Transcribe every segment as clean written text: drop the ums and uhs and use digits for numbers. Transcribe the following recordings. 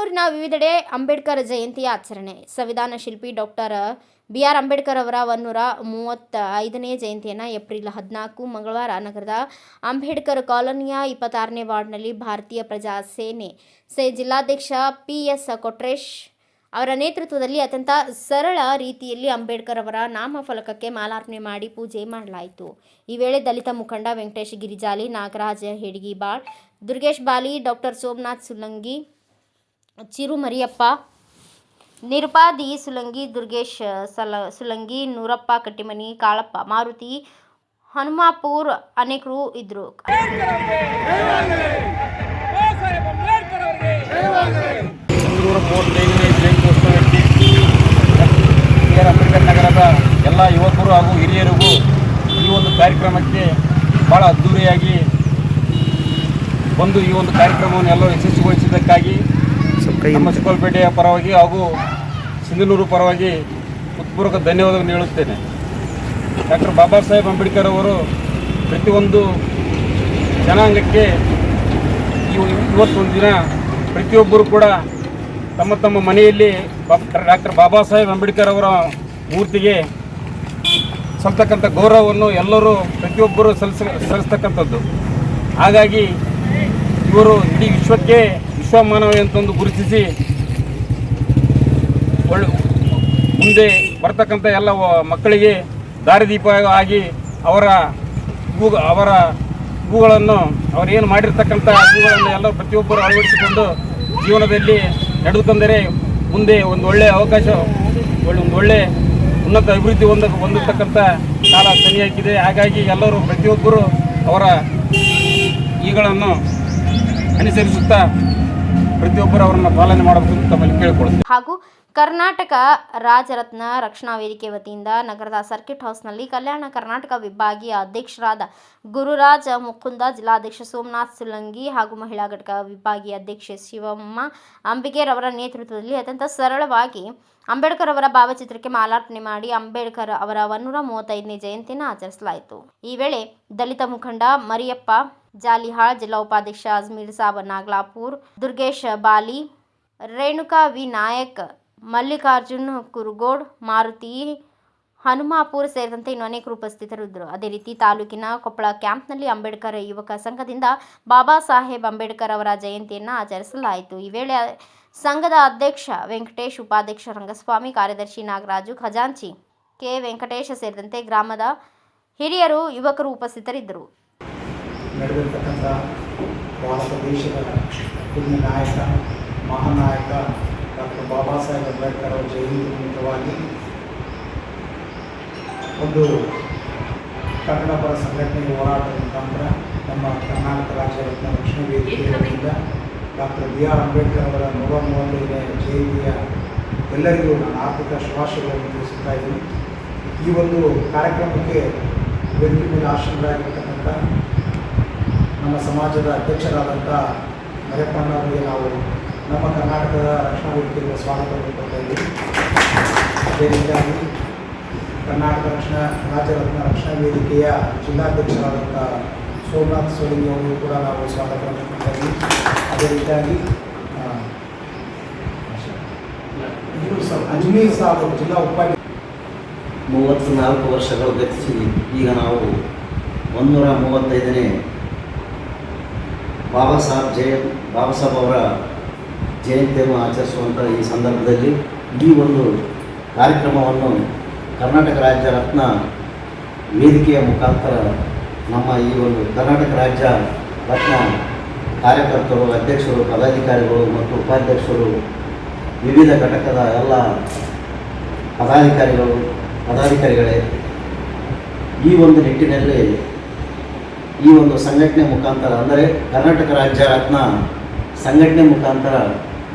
ಬೆಂಗಳೂರಿನ ವಿವಿಧೆಡೆ ಅಂಬೇಡ್ಕರ್ ಜಯಂತಿಯ ಆಚರಣೆ. ಸಂವಿಧಾನ ಶಿಲ್ಪಿ ಡಾಕ್ಟರ್ ಬಿ.ಆರ್. ಅಂಬೇಡ್ಕರ್ ಅವರ 135ನೇ ಜಯಂತಿಯನ್ನು ಏಪ್ರಿಲ್ 14 ಮಂಗಳವಾರ ನಗರದ ಅಂಬೇಡ್ಕರ್ ಕಾಲೋನಿಯ 26ನೇ ವಾರ್ಡ್ನಲ್ಲಿ ಭಾರತೀಯ ಪ್ರಜಾ ಸೇನೆ ಜಿಲ್ಲಾಧ್ಯಕ್ಷ ಪಿ.ಎಸ್. ಕೊಟ್ರೇಶ್ ಅವರ ನೇತೃತ್ವದಲ್ಲಿ ಅತ್ಯಂತ ಸರಳ ರೀತಿಯಲ್ಲಿ ಅಂಬೇಡ್ಕರ್ ಅವರ ನಾಮಫಲಕಕ್ಕೆ ಮಾಲಾರ್ಪಣೆ ಮಾಡಿ ಪೂಜೆ ಮಾಡಲಾಯಿತು. ಈ ವೇಳೆ ದಲಿತ ಮುಖಂಡ ವೆಂಕಟೇಶ್ ಗಿರಿಜಾಲಿ, ನಾಗರಾಜ್ ಹೆಡ್ಗಿಬಾಳ್, ದುರ್ಗೇಶ್ ಬಾಲಿ, ಡಾಕ್ಟರ್ ಸೋಮನಾಥ್ ಸುಲಂಗಿ, ಚಿರು ಮರಿಯಪ್ಪ, ನಿರುಪಾದಿ ಸುಲಂಗಿ, ದುರ್ಗೇಶ್ ಸುಲಂಗಿ, ನೂರಪ್ಪ ಕಟ್ಟಿಮನಿ, ಕಾಳಪ್ಪ, ಮಾರುತಿ, ಹನುಮಾಪುರ್ ಅನೇಕರು ಇದ್ದರು. ಅಂಬೇಡ್ಕರ್ ನಗರದ ಎಲ್ಲ ಯುವಕರು ಹಾಗೂ ಹಿರಿಯರಿಗೂ ಈ ಒಂದು ಕಾರ್ಯಕ್ರಮಕ್ಕೆ ಭಾಳ ಅದ್ಧೂರಿಯಾಗಿ ಬಂದು ಈ ಒಂದು ಕಾರ್ಯಕ್ರಮವನ್ನು ಎಲ್ಲರೂ ಯಶಸ್ವಿಗೊಳಿಸಿದ್ದಕ್ಕಾಗಿ ನಮ್ಮ ಚಿಕ್ಕಲಪೇಟೆಯ ಪರವಾಗಿ ಹಾಗೂ ಸಿಂಧನೂರು ಪರವಾಗಿ ಹೃತ್ಪೂರ್ವಕ ಧನ್ಯವಾದಗಳನ್ನು ಹೇಳುತ್ತೇನೆ. ಡಾಕ್ಟರ್ ಬಾಬಾ ಸಾಹೇಬ್ ಅಂಬೇಡ್ಕರ್ ಅವರು ಪ್ರತಿಯೊಂದು ಜನಾಂಗಕ್ಕೆ ಇವತ್ತೊಂದು ದಿನ ಪ್ರತಿಯೊಬ್ಬರು ಕೂಡ ತಮ್ಮ ತಮ್ಮ ಮನೆಯಲ್ಲಿ ಡಾಕ್ಟರ್ ಬಾಬಾ ಸಾಹೇಬ್ ಅಂಬೇಡ್ಕರ್ ಅವರ ಮೂರ್ತಿಗೆ ಸಲ್ತಕ್ಕಂಥ ಗೌರವವನ್ನು ಎಲ್ಲರೂ ಪ್ರತಿಯೊಬ್ಬರು ಸಲ್ಲಿಸ್ತಕ್ಕಂಥದ್ದು. ಹಾಗಾಗಿ ಇವರು ಇಡೀ ವಿಶ್ವಕ್ಕೆ ವಿಶ್ವಮಾನವ ಅಂತಂದು ಗುರುತಿಸಿ ಮುಂದೆ ಬರ್ತಕ್ಕಂಥ ಎಲ್ಲ ಮಕ್ಕಳಿಗೆ ದಾರಿದೀಪ ಆಗಿ ಅವರ ಇವುಗಳನ್ನು ಅವರೇನು ಮಾಡಿರ್ತಕ್ಕಂಥ ಇವುಗಳನ್ನು ಎಲ್ಲ ಪ್ರತಿಯೊಬ್ಬರು ಅಳವಡಿಸಿಕೊಂಡು ಜೀವನದಲ್ಲಿ ನಡೆದುಕೊಂಡರೆ ಮುಂದೆ ಒಂದು ಒಳ್ಳೆಯ ಅವಕಾಶ, ಒಂದು ಒಳ್ಳೆಯ ಉನ್ನತ ಅಭಿವೃದ್ಧಿ ಹೊಂದಿರತಕ್ಕಂಥ ಕಾಲ ಸರಿಯಾಗಿದೆ. ಹಾಗಾಗಿ ಎಲ್ಲರೂ ಪ್ರತಿಯೊಬ್ಬರು ಅವರ ಈಗಳನ್ನು ಅನುಸರಿಸುತ್ತಾ ಪ್ರತಿಯೊಬ್ಬರು ಅವರನ್ನು ಪಾಲನೆ ಮಾಡಬೇಕು ಅಂತ ತಮ್ಮಲ್ಲಿ ಕೇಳಿಕೊಳ್ಳುತ್ತೇವೆ. ಹಾಗೂ ಕರ್ನಾಟಕ ರಾಜರತ್ನ ರಕ್ಷಣಾ ವೇದಿಕೆ ವತಿಯಿಂದ ನಗರದ ಸರ್ಕಿಟ್ ಹೌಸ್ನಲ್ಲಿ ಕಲ್ಯಾಣ ಕರ್ನಾಟಕ ವಿಭಾಗೀಯ ಅಧ್ಯಕ್ಷರಾದ ಗುರುರಾಜ್ ಮುಕುಂದ, ಜಿಲ್ಲಾಧ್ಯಕ್ಷ ಸೋಮನಾಥ್ ಸುಲಂಗಿ ಹಾಗೂ ಮಹಿಳಾ ಘಟಕ ವಿಭಾಗೀಯ ಅಧ್ಯಕ್ಷೆ ಶಿವಮ್ಮ ಅಂಬಿಗೇರ್ ಅವರ ನೇತೃತ್ವದಲ್ಲಿ ಅತ್ಯಂತ ಸರಳವಾಗಿ ಅಂಬೇಡ್ಕರ್ ಅವರ ಭಾವಚಿತ್ರಕ್ಕೆ ಮಾಲಾರ್ಪಣೆ ಮಾಡಿ ಅಂಬೇಡ್ಕರ್ ಅವರ 135ನೇ ಜಯಂತಿಯನ್ನು ಆಚರಿಸಲಾಯಿತು. ಈ ವೇಳೆ ದಲಿತ ಮುಖಂಡ ಮರಿಯಪ್ಪ ಜಾಲಿಹಾಳ್, ಜಿಲ್ಲಾ ಉಪಾಧ್ಯಕ್ಷ ಅಜ್ಮೀರ್ ಸಾಬ್ ನಾಗ್ಲಾಪುರ್, ದುರ್ಗೇಶ್ ಬಾಲಿ, ರೇಣುಕಾ ವಿ ನಾಯಕ್, ಮಲ್ಲಿಕಾರ್ಜುನ್ ಕುರುಗೋಡ್, ಮಾರುತಿ ಹನುಮಾಪುರ್ ಸೇರಿದಂತೆ ಇನ್ನು ಅನೇಕರು ಉಪಸ್ಥಿತರಿದ್ದರು. ಅದೇ ರೀತಿ ತಾಲೂಕಿನ ಕೊಪ್ಪಳ ಕ್ಯಾಂಪ್ನಲ್ಲಿ ಅಂಬೇಡ್ಕರ್ ಯುವಕ ಸಂಘದಿಂದ ಬಾಬಾ ಸಾಹೇಬ್ ಅಂಬೇಡ್ಕರ್ ಅವರ ಜಯಂತಿಯನ್ನು ಆಚರಿಸಲಾಯಿತು. ಈ ವೇಳೆ ಸಂಘದ ಅಧ್ಯಕ್ಷ ವೆಂಕಟೇಶ್, ಉಪಾಧ್ಯಕ್ಷ ರಂಗಸ್ವಾಮಿ, ಕಾರ್ಯದರ್ಶಿ ನಾಗರಾಜು, ಖಜಾಂಚಿ ಕೆ ವೆಂಕಟೇಶ್ ಸೇರಿದಂತೆ ಗ್ರಾಮದ ಹಿರಿಯರು, ಯುವಕರು ಉಪಸ್ಥಿತರಿದ್ದರು. ನಡೆದಿರ್ತಕ್ಕಂಥ ಭಾರತ ದೇಶದ ಹಿರಿಯ ನಾಯಕ, ಮಹಾನಾಯಕ ಡಾಕ್ಟರ್ ಬಾಬಾ ಸಾಹೇಬ್ ಅಂಬೇಡ್ಕರ್ ಅವರ ಜಯಂತಿ ನಿಮಿತ್ತವಾಗಿ ಒಂದು ಕನ್ನಡ ಪರ ಸಂಘಟನೆಯ ಹೋರಾಟದ ಮುಖಾಂತರ ನಮ್ಮ ಕರ್ನಾಟಕ ರಾಜ್ಯ ರತ್ನ ರಕ್ಷಣಾ ವೇದಿಕೆಯಿಂದ ಡಾಕ್ಟರ್ ಬಿ.ಆರ್. ಅಂಬೇಡ್ಕರ್ ಅವರ 135ನೇ ಜಯಂತಿಯ ಎಲ್ಲರಿಗೂ ನಾನು ಆರ್ಥಿಕ ಶುಭಾಶಯಗಳನ್ನು ತಿಳಿಸುತ್ತಾ ಇದ್ದೀನಿ. ಈ ಒಂದು ಕಾರ್ಯಕ್ರಮಕ್ಕೆ ವೇದಿಕೆ ಮೇಲೆ ಆಶ್ರಮರಾಗಿರ್ತಕ್ಕಂಥ ನಮ್ಮ ಸಮಾಜದ ಅಧ್ಯಕ್ಷರಾದಂಥ ಮರಿಯಪ್ಪಣ್ಣವರಿಗೆ ನಾವು ನಮ್ಮ ಕರ್ನಾಟಕದ ರಕ್ಷಣಾ ವೇದಿಕೆಯಿಂದ ಸ್ವಾಗತವನ್ನು ಕೊಡ್ತಾ ಇದ್ದೀವಿ. ಅದೇ ರೀತಿಯಾಗಿ ಕರ್ನಾಟಕ ರಾಜ್ಯ ರತ್ನ ರಕ್ಷಣಾ ವೇದಿಕೆಯ ಜಿಲ್ಲಾಧ್ಯಕ್ಷರಾದಂಥ ಸೋಮನಾಥ್ ಸುಲಂಗಿ ಅವರು ಕೂಡ ನಾವು ಸ್ವಾಗತವನ್ನು ಕೊಡ್ತಾ ಇದ್ದೀವಿ. ಅದೇ ರೀತಿಯಾಗಿ ಅಜ್ಮೀರ್ ಸಾಬ್ ಜಿಲ್ಲಾ ಉಪಾಧ್ಯಕ್ಷ. 34 ವರ್ಷಗಳು ಗತಿಸಿ ಈಗ ನಾವು 135ನೇ ಬಾಬಾ ಸಾಹೇಬ್ ಅವರ ಜಯಂತಿಯನ್ನು ಆಚರಿಸುವಂಥ ಈ ಸಂದರ್ಭದಲ್ಲಿ ಈ ಒಂದು ಕಾರ್ಯಕ್ರಮವನ್ನು ಕರ್ನಾಟಕ ರಾಜ್ಯ ರತ್ನ ವೇದಿಕೆಯ ಮುಖಾಂತರ ನಮ್ಮ ಈ ಒಂದು ಕರ್ನಾಟಕ ರಾಜ್ಯ ರತ್ನ ಕಾರ್ಯಕರ್ತರು, ಅಧ್ಯಕ್ಷರು, ಪದಾಧಿಕಾರಿಗಳು ಮತ್ತು ಉಪಾಧ್ಯಕ್ಷರು, ವಿವಿಧ ಘಟಕದ ಎಲ್ಲ ಪದಾಧಿಕಾರಿಗಳೇ ಈ ಒಂದು ನಿಟ್ಟಿನಲ್ಲಿ ಈ ಒಂದು ಸಂಘಟನೆ ಮುಖಾಂತರ, ಅಂದರೆ ಕರ್ನಾಟಕ ರಾಜ್ಯ ರತ್ನ ಸಂಘಟನೆ ಮುಖಾಂತರ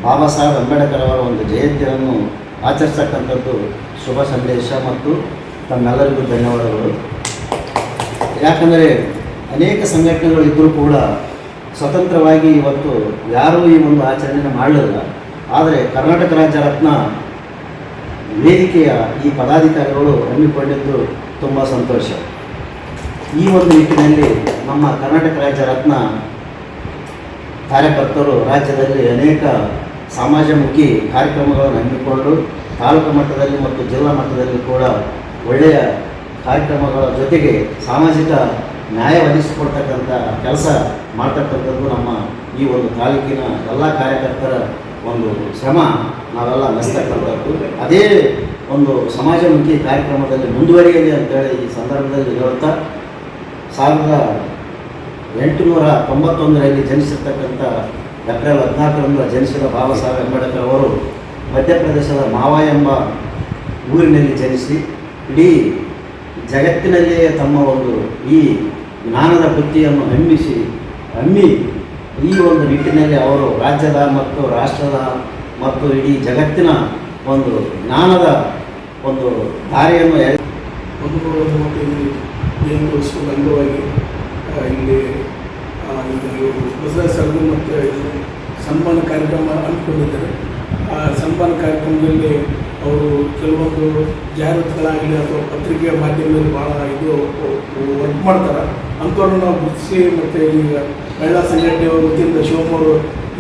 ಬಾಬಾ ಸಾಹೇಬ್ ಅಂಬೇಡ್ಕರ್ ಅವರ ಒಂದು ಜಯಂತಿಯನ್ನು ಆಚರಿಸ್ತಕ್ಕಂಥದ್ದು ಶುಭ ಸಂದೇಶ ಮತ್ತು ತಮ್ಮೆಲ್ಲರಿಗೂ ಧನ್ಯವಾದಗಳು. ಯಾಕಂದರೆ ಅನೇಕ ಸಂಘಟನೆಗಳು ಇದ್ದರೂ ಕೂಡ ಸ್ವತಂತ್ರವಾಗಿ ಇವತ್ತು ಯಾರೂ ಈ ಒಂದು ಆಚರಣೆಯನ್ನು ಮಾಡಲಿಲ್ಲ. ಆದರೆ ಕರ್ನಾಟಕ ರಾಜ್ಯ ರತ್ನ ವೇದಿಕೆಯ ಈ ಪದಾಧಿಕಾರಿಗಳು ಹಮ್ಮಿಕೊಂಡಿದ್ದು ತುಂಬ ಸಂತೋಷ. ಈ ಒಂದು ನಿಟ್ಟಿನಲ್ಲಿ ನಮ್ಮ ಕರ್ನಾಟಕ ರಾಜ್ಯ ರತ್ನ ಕಾರ್ಯಕರ್ತರು ರಾಜ್ಯದಲ್ಲಿ ಅನೇಕ ಸಮಾಜಮುಖಿ ಕಾರ್ಯಕ್ರಮಗಳನ್ನು ಹಮ್ಮಿಕೊಂಡು ತಾಲೂಕು ಮಟ್ಟದಲ್ಲಿ ಮತ್ತು ಜಿಲ್ಲಾ ಮಟ್ಟದಲ್ಲಿ ಕೂಡ ಒಳ್ಳೆಯ ಕಾರ್ಯಕ್ರಮಗಳ ಜೊತೆಗೆ ಸಾಮಾಜಿಕ ನ್ಯಾಯ ಒದಗಿಸಿಕೊಡ್ತಕ್ಕಂಥ ಕೆಲಸ ಮಾಡ್ತಕ್ಕಂಥದ್ದು ನಮ್ಮ ಈ ಒಂದು ತಾಲೂಕಿನ ಎಲ್ಲ ಕಾರ್ಯಕರ್ತರ ಒಂದು ಶ್ರಮ ನಾವೆಲ್ಲ ಮೆಚ್ಚತಕ್ಕಂಥದ್ದು. ಅದೇ ಒಂದು ಸಮಾಜಮುಖಿ ಕಾರ್ಯಕ್ರಮದಲ್ಲಿ ಮುಂದುವರಿಯಲಿ ಅಂತೇಳಿ ಈ ಸಂದರ್ಭದಲ್ಲಿ ಹೇಳುತ್ತಾ 1891ರಲ್ಲಿ ಜನಿಸಿರ್ತಕ್ಕಂಥ ಏಪ್ರಿಲ್ 14ರಂದು ಜನಿಸಿದ ಬಾಬಾ ಸಾಹೇಬ್ ಅಂಬೇಡ್ಕರ್ ಅವರು ಮಧ್ಯಪ್ರದೇಶದ ಮಾವ ಎಂಬ ಊರಿನಲ್ಲಿ ಜನಿಸಿ ಇಡೀ ಜಗತ್ತಿನಲ್ಲಿಯೇ ತಮ್ಮ ಒಂದು ಈ ಜ್ಞಾನದ ಬುತ್ತಿಯನ್ನು ಹಮ್ಮಿ ಈ ಒಂದು ನಿಟ್ಟಿನಲ್ಲಿ ಅವರು ರಾಜ್ಯದ ಮತ್ತು ರಾಷ್ಟ್ರದ ಮತ್ತು ಇಡೀ ಜಗತ್ತಿನ ಒಂದು ಜ್ಞಾನದ ಒಂದು ದಾರಿಯನ್ನು 130 ಜಯಂತ್ಯೋತ್ಸವದ ಅಂಗವಾಗಿ ಇಲ್ಲಿ ಬಸವರಾಜ ಸರ್ದು ಮತ್ತು ಸನ್ಮಾನ ಕಾರ್ಯಕ್ರಮ ಹಮ್ಮಿಕೊಂಡಿದ್ದಾರೆ. ಆ ಸನ್ಮಾನ ಕಾರ್ಯಕ್ರಮದಲ್ಲಿ ಅವರು ಕೆಲವೊಂದು ಜಾಹೀರಾತುಗಳಾಗಲಿ ಅಥವಾ ಪತ್ರಿಕೆಯ ಮಾಧ್ಯಮದಲ್ಲಿ ಭಾಳ ವರ್ಕ್ ಮಾಡ್ತಾರೆ. ಅಂಥವ್ರನ್ನ ನಾವು ಗುರುತಿಸಿ ಮತ್ತು ಈಗ ಮಹಿಳಾ ಸಂಘಟನೆಯ ವತಿಯಿಂದ ಶಿವಮೊಗ್ಗ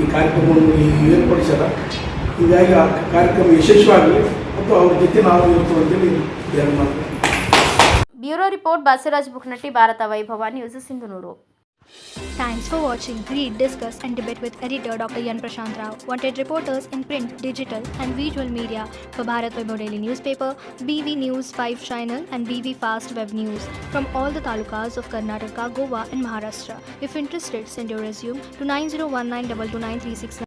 ಈ ಕಾರ್ಯಕ್ರಮವನ್ನು ಏರ್ಪಡಿಸ್ಯಾರ. ಹೀಗಾಗಿ ಆ ಕಾರ್ಯಕ್ರಮ ಯಶಸ್ವಿಯಾಗಲಿ ಮತ್ತು ಅವ್ರ ಜೊತೆ ನಾವು ಇವತ್ತು ಅಂತೇಳಿ ಧ್ಯಾನ ಮಾಡ್ತೀವಿ. ಬ್ಯೂರೋ ರಿಪೋರ್ಟ್ ಬಸವರಾಜ್ ಬುಕ್ನಟ್ಟಿ, ಭಾರತ ವೈಭವ news, Sindhanur. Thanks for watching. Read, discuss and debate with editor Dr. Yan Prashant Rao. Wanted reporters in print, digital and visual media for Bharat Vaibhav Daily Newspaper, BV News 5 Channel and BV Fast Web News from all the talukas of Karnataka, Goa and Maharashtra. If interested, send your resume to 9019229369.